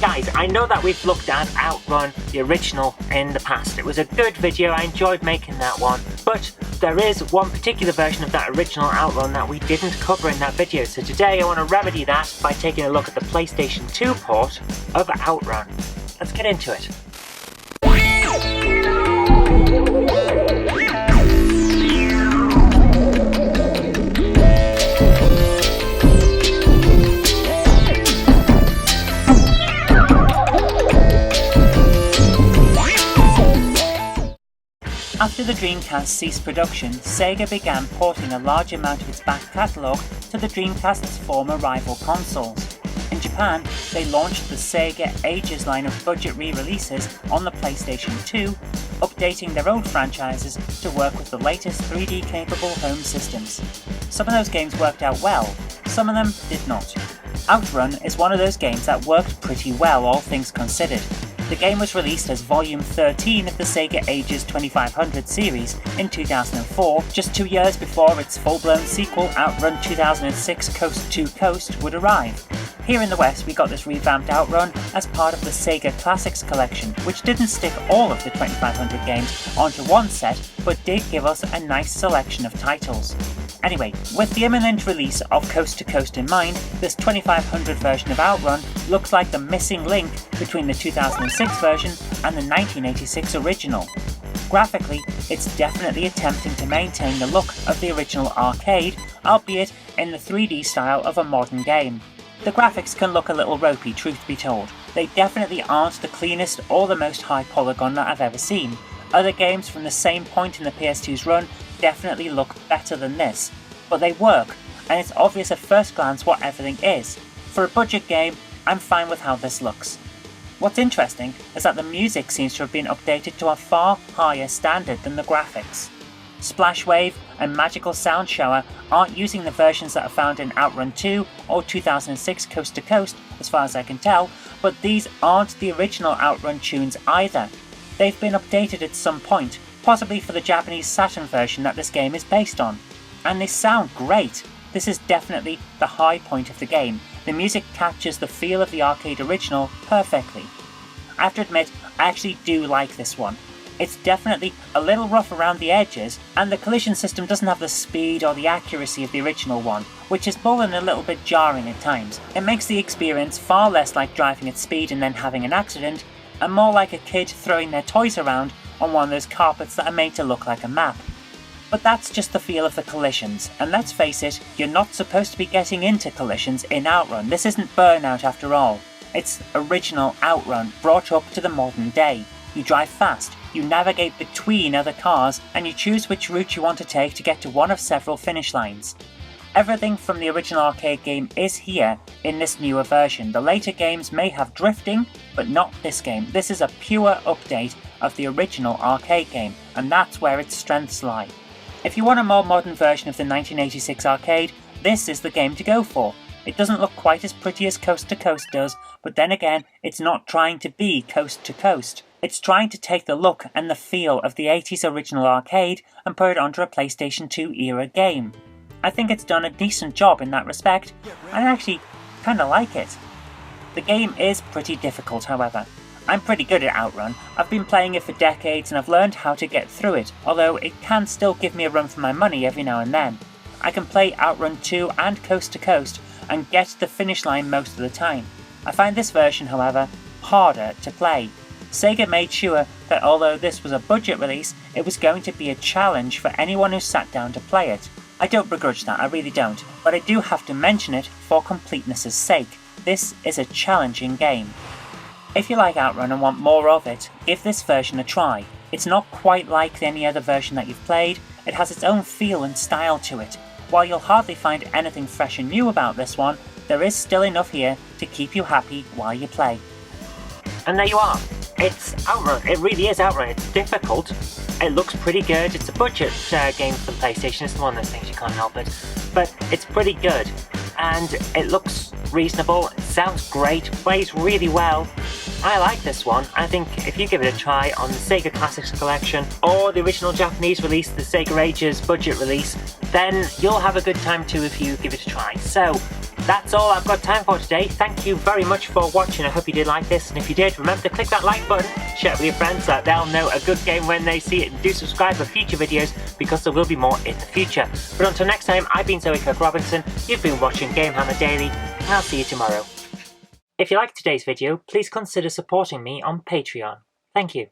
Guys, I know that we've looked at Outrun, the original, in the past. It was a good video, I enjoyed making that one, but there is one particular version of that original Outrun that we didn't cover in that video, so today I want to remedy that by taking a look at the PlayStation 2 port of Outrun. Let's get into it. After the Dreamcast ceased production, Sega began porting a large amount of its back catalogue to the Dreamcast's former rival consoles. In Japan, they launched the Sega Ages line of budget re-releases on the PlayStation 2, updating their old franchises to work with the latest 3D-capable home systems. Some of those games worked out well, some of them did not. Outrun is one of those games that worked pretty well, all things considered. The game was released as Volume 13 of the Sega Ages 2500 series in 2004, just 2 years before its full-blown sequel Outrun 2006 Coast to Coast would arrive. Here in the West we got this revamped Outrun as part of the Sega Classics collection, which didn't stick all of the 2500 games onto one set, but did give us a nice selection of titles. Anyway, with the imminent release of Coast to Coast in mind, this 2500 version of Outrun looks like the missing link between the 2006 version and the 1986 original. Graphically, it's definitely attempting to maintain the look of the original arcade, albeit in the 3D style of a modern game. The graphics can look a little ropey, truth be told. They definitely aren't the cleanest or the most high polygon that I've ever seen. Other games from the same point in the PS2's run definitely look better than this, but they work, and it's obvious at first glance what everything is. For a budget game, I'm fine with how this looks. What's interesting is that the music seems to have been updated to a far higher standard than the graphics. Splash Wave and Magical Sound Shower aren't using the versions that are found in Outrun 2 or 2006 Coast to Coast, as far as I can tell, but these aren't the original Outrun tunes either. They've been updated at some point, possibly for the Japanese Saturn version that this game is based on. And they sound great. This is definitely the high point of the game. The music captures the feel of the arcade original perfectly. I have to admit, I actually do like this one. It's definitely a little rough around the edges, and the collision system doesn't have the speed or the accuracy of the original one, which is dull and a little bit jarring at times. It makes the experience far less like driving at speed and then having an accident, and more like a kid throwing their toys around on one of those carpets that are made to look like a map. But that's just the feel of the collisions, and let's face it, you're not supposed to be getting into collisions in Outrun. This isn't Burnout after all. It's original Outrun brought up to the modern day. You drive fast, you navigate between other cars, and you choose which route you want to take to get to one of several finish lines. Everything from the original arcade game is here in this newer version. The later games may have drifting, but not this game. This is a pure update of the original arcade game, and that's where its strengths lie. If you want a more modern version of the 1986 arcade, this is the game to go for. It doesn't look quite as pretty as Coast to Coast does, but then again, it's not trying to be Coast to Coast. It's trying to take the look and the feel of the 80s original arcade and put it onto a PlayStation 2 era game. I think it's done a decent job in that respect, and I actually kinda like it. The game is pretty difficult, however. I'm pretty good at Outrun. I've been playing it for decades and I've learned how to get through it, although it can still give me a run for my money every now and then. I can play Outrun 2 and Coast to Coast and get to the finish line most of the time. I find this version, however, harder to play. Sega made sure that although this was a budget release, it was going to be a challenge for anyone who sat down to play it. I don't begrudge that, I really don't, but I do have to mention it for completeness' sake. This is a challenging game. If you like Outrun and want more of it, give this version a try. It's not quite like any other version that you've played, it has its own feel and style to it. While you'll hardly find anything fresh and new about this one, there is still enough here to keep you happy while you play. And there you are. It's Outrun. It really is Outrun. It's difficult. It looks pretty good. It's a budget game for the PlayStation. It's one of those things you can't help it. But it's pretty good. And it looks reasonable. It sounds great. Plays really well. I like this one. I think if you give it a try on the Sega Classics Collection or the original Japanese release, the Sega Ages budget release, then you'll have a good time too if you give it a try. So that's all I've got time for today. Thank you very much for watching. I hope you did like this, and if you did, remember to click that like button, share it with your friends so that they'll know a good game when they see it, and do subscribe for future videos because there will be more in the future. But until next time, I've been Kirk-Robinson, you've been watching GameHammer Daily, and I'll see you tomorrow. If you liked today's video, please consider supporting me on Patreon. Thank you.